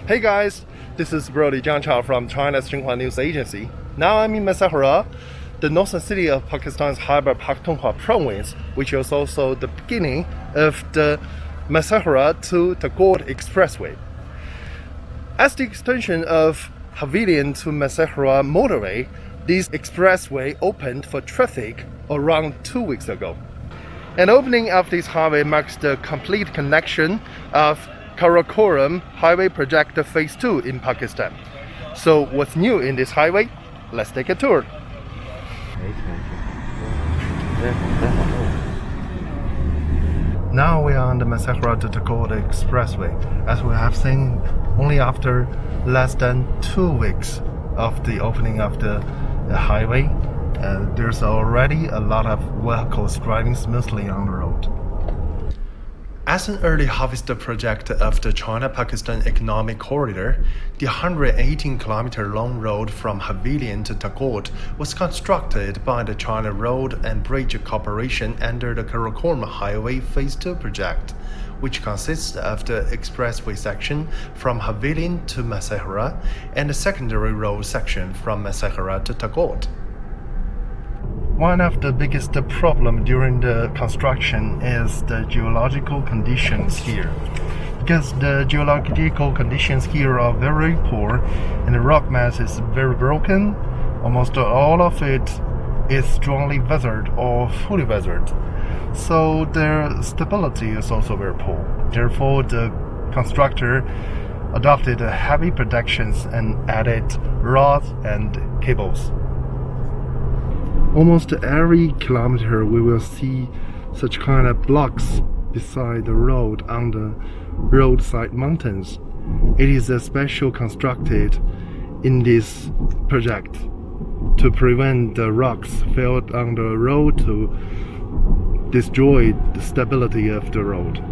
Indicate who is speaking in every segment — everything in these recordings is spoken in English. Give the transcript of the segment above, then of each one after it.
Speaker 1: Hey guys, this is Brody Jiangchao from China's Xinhua News Agency. Now I'm in Masahara, the northern city of Pakistan's Khyber Pakhtونخوا province, which is also the beginning of the Masahara to Taqort Expressway. As the extension of Pavilion to Masahara motorway, this expressway opened for traffic around 2 weeks ago. An opening of this highway marks the complete connection of Karakoram Highway Project Phase 2 in Pakistan. So what's new in this highway? Let's take a tour. Now we are on the Masahara to Taqort Expressway. As we have seen, only after less than 2 weeks of the opening of the highway, there's already a lot of vehicles driving smoothly on the road. As an early harvester project of the China-Pakistan Economic Corridor, the 118-kilometer-long road from Pavilion to Taqort was constructed by the China Road and Bridge Corporation under the Karakoram Highway Phase 2 project, which consists of the expressway section from Pavilion to Masahara and the secondary road section from Masahara to Taqort. One of the biggest problems during the construction is the geological conditions here. Because the geological conditions here are very poor and the rock mass is very broken, almost all of it is strongly weathered or fully weathered. So their stability is also very poor. Therefore, the constructor adopted heavy protections and added rods and cables. Almost every kilometer we will see such kind of blocks beside the road on the roadside mountains. It is especially constructed in this project to prevent the rocks fell on the road to destroy the stability of the road.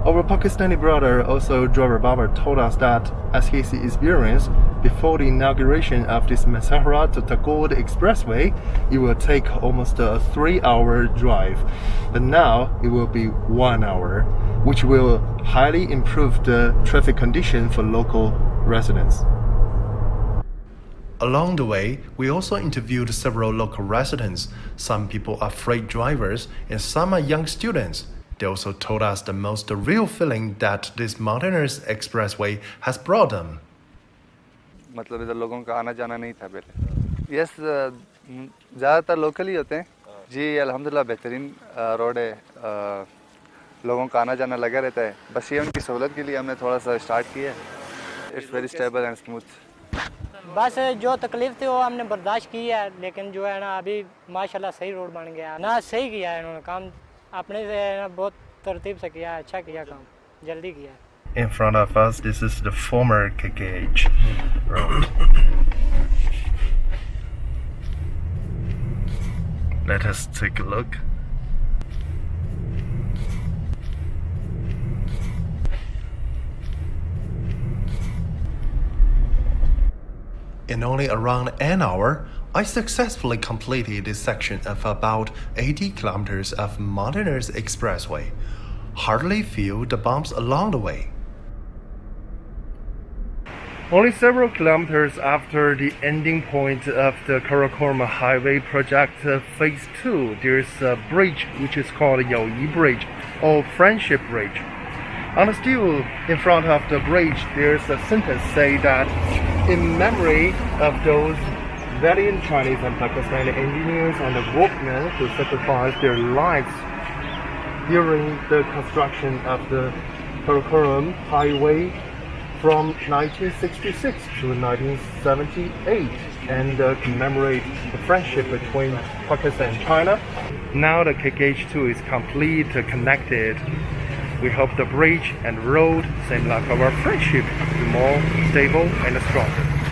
Speaker 1: Our Pakistani brother, also driver Baba, told us that as his experience, before the inauguration of this Masahara to Taqort Expressway, it will take almost a 3-hour drive. But now it will be 1 hour, which will highly improve the traffic condition for local residents. Along the way, we also interviewed several local residents. Some people are freight drivers and some are young students. They also told us the most real feeling that this mountainous expressway has brought them.
Speaker 2: मतलब इधर लोगों का आना जाना नहीं था पहले। Yes, ज़्यादातर लोकल ही होते हैं जी। अल्हम्दुलिल्लाह बेहतरीन रोड है, लोगों का आना जाना लगा रहता है। बस ये उनकी सहूलत के लिए हमने थोड़ा सा स्टार्ट किया है। It's very stable and smooth.
Speaker 3: बस जो तकलीफ थी वो हमने बर्दाश्त की है, लेकिन जो है ना अभी माशाल्लाह सही रोड बन गया ना। सही किया है इन्होंने काम, अपने से ना बहुत तरतीब से किया, अच्छा किया काम, जल्दी किया। In front of us, this is the former KKH road. Let us take a look. In only around an hour, I successfully completed this section of about 80 kilometers of mountainous expressway. Hardly feel the bumps along the way. Only several kilometers after the ending point of the Karakoram Highway Project Phase 2, there is a bridge which is called Yaoyi Bridge or Friendship Bridge. On the steel in front of the bridge, there's a sentence saying that in memory of those valiant Chinese and Pakistani engineers and workmen who sacrificed their lives during the construction of the Karakoram Highway from 1966 to 1978 and commemorate the friendship between Pakistan and China. Now the KKH2 is complete, connected. We hope the bridge and road, same like our friendship, be more stable and stronger.